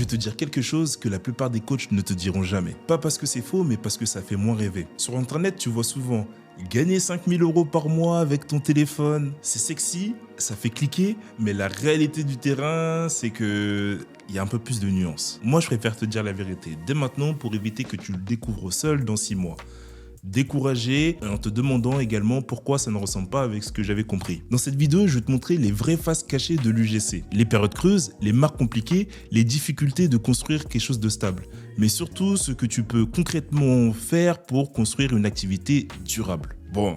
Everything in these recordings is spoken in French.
vais te dire quelque chose que la plupart des coachs ne te diront jamais. Pas parce que c'est faux, mais parce que ça fait moins rêver. Sur Internet, tu vois souvent gagner 5000 € par mois avec ton téléphone. C'est sexy, ça fait cliquer, mais la réalité du terrain, c'est que il y a un peu plus de nuances. Moi, je préfère te dire la vérité dès maintenant pour éviter que tu le découvres seul dans 6 mois. Découragé en te demandant également pourquoi ça ne ressemble pas avec ce que j'avais compris. Dans cette vidéo, je vais te montrer les vraies faces cachées de l'UGC, les périodes creuses, les marques compliquées, les difficultés de construire quelque chose de stable, mais surtout ce que tu peux concrètement faire pour construire une activité durable. Bon,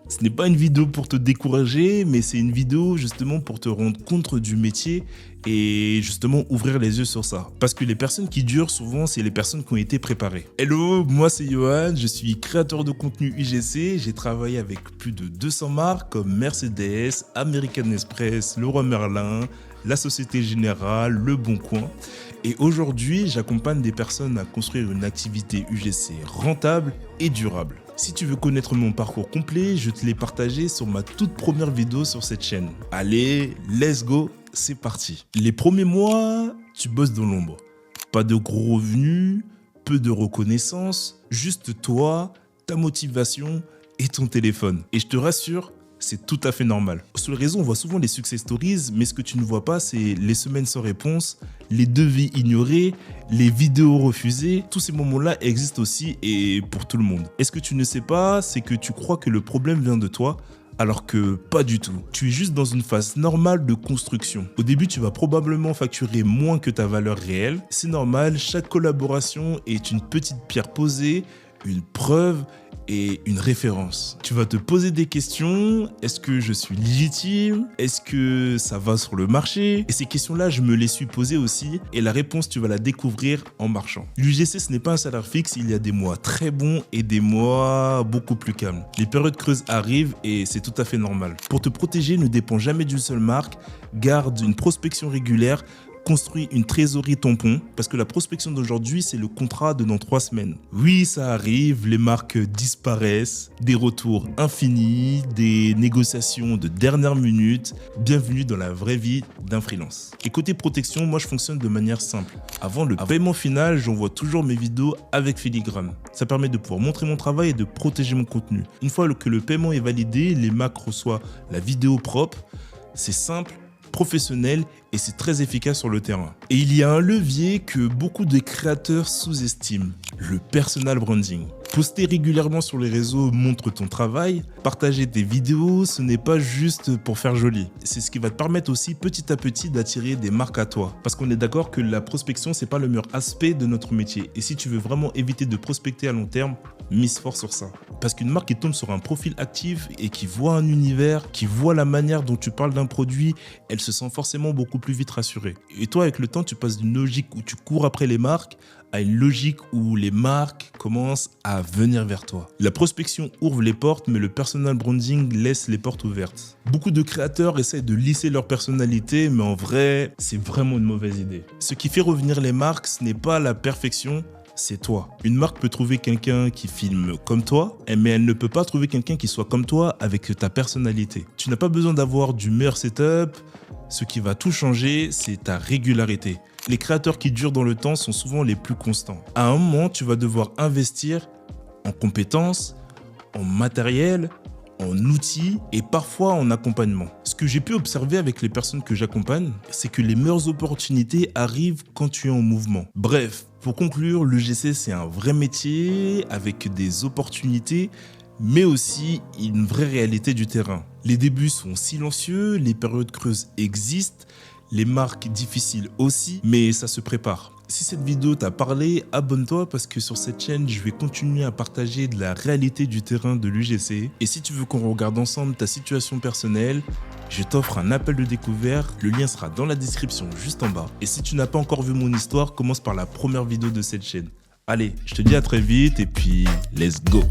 ce n'est pas une vidéo pour te décourager, mais c'est une vidéo justement pour te rendre compte du métier et justement ouvrir les yeux sur ça. Parce que les personnes qui durent souvent, c'est les personnes qui ont été préparées. Hello, moi c'est Johan, je suis créateur de contenu UGC. J'ai travaillé avec plus de 200 marques comme Mercedes, American Express, Leroy Merlin, la Société Générale, Le Bon Coin. Et aujourd'hui, j'accompagne des personnes à construire une activité UGC rentable et durable. Si tu veux connaître mon parcours complet, je te l'ai partagé sur ma toute première vidéo sur cette chaîne. Allez, let's go, c'est parti. Les premiers mois, tu bosses dans l'ombre. Pas de gros revenus, peu de reconnaissance, juste toi, ta motivation et ton téléphone. Et je te rassure, c'est tout à fait normal. Sur les réseaux, on voit souvent les success stories, mais ce que tu ne vois pas, c'est les semaines sans réponse, les devis ignorés, les vidéos refusées. Tous ces moments-là existent aussi et pour tout le monde. Et ce que tu ne sais pas, c'est que tu crois que le problème vient de toi, alors que pas du tout. Tu es juste dans une phase normale de construction. Au début, tu vas probablement facturer moins que ta valeur réelle. C'est normal, chaque collaboration est une petite pierre posée, une preuve et une référence. Tu vas te poser des questions. Est-ce que je suis légitime? Est-ce que ça va sur le marché? Et ces questions-là, je me les suis posées aussi. Et la réponse, tu vas la découvrir en marchant. L'UGC, ce n'est pas un salaire fixe. Il y a des mois très bons et des mois beaucoup plus calmes. Les périodes creuses arrivent et c'est tout à fait normal. Pour te protéger, ne dépends jamais d'une seule marque. Garde une prospection régulière. Construis une trésorerie tampon, parce que la prospection d'aujourd'hui, c'est le contrat de dans 3 semaines. Oui, ça arrive, les marques disparaissent, des retours infinis, des négociations de dernière minute. Bienvenue dans la vraie vie d'un freelance. Et côté protection, moi je fonctionne de manière simple. Avant le paiement final, j'envoie toujours mes vidéos avec filigrane. Ça permet de pouvoir montrer mon travail et de protéger mon contenu. Une fois que le paiement est validé, les marques reçoivent la vidéo propre. C'est simple, professionnel et c'est très efficace sur le terrain. Et il y a un levier que beaucoup de créateurs sous-estiment, le personal branding. Poster régulièrement sur les réseaux montre ton travail. Partager tes vidéos, ce n'est pas juste pour faire joli. C'est ce qui va te permettre aussi petit à petit d'attirer des marques à toi. Parce qu'on est d'accord que la prospection, c'est pas le meilleur aspect de notre métier. Et si tu veux vraiment éviter de prospecter à long terme, mise fort sur ça. Parce qu'une marque qui tombe sur un profil actif et qui voit un univers, qui voit la manière dont tu parles d'un produit, elle se sent forcément beaucoup plus vite rassurée. Et toi, avec le temps, tu passes d'une logique où tu cours après les marques à une logique où les marques commencent à venir vers toi. La prospection ouvre les portes, mais le personal branding laisse les portes ouvertes. Beaucoup de créateurs essaient de lisser leur personnalité, mais en vrai, c'est vraiment une mauvaise idée. Ce qui fait revenir les marques, ce n'est pas la perfection, c'est toi. Une marque peut trouver quelqu'un qui filme comme toi, mais elle ne peut pas trouver quelqu'un qui soit comme toi avec ta personnalité. Tu n'as pas besoin d'avoir du meilleur setup. Ce qui va tout changer, c'est ta régularité. Les créateurs qui durent dans le temps sont souvent les plus constants. À un moment, tu vas devoir investir en compétences, en matériel, en outils et parfois en accompagnement. Ce que j'ai pu observer avec les personnes que j'accompagne, c'est que les meilleures opportunités arrivent quand tu es en mouvement. Bref, pour conclure, l'UGC c'est un vrai métier avec des opportunités, mais aussi une vraie réalité du terrain. Les débuts sont silencieux, les périodes creuses existent, les marques difficiles aussi, mais ça se prépare. Si cette vidéo t'a parlé, abonne-toi parce que sur cette chaîne, je vais continuer à partager de la réalité du terrain de l'UGC. Et si tu veux qu'on regarde ensemble ta situation personnelle, je t'offre un appel de découverte. Le lien sera dans la description juste en bas. Et si tu n'as pas encore vu mon histoire, commence par la première vidéo de cette chaîne. Allez, je te dis à très vite et puis let's go!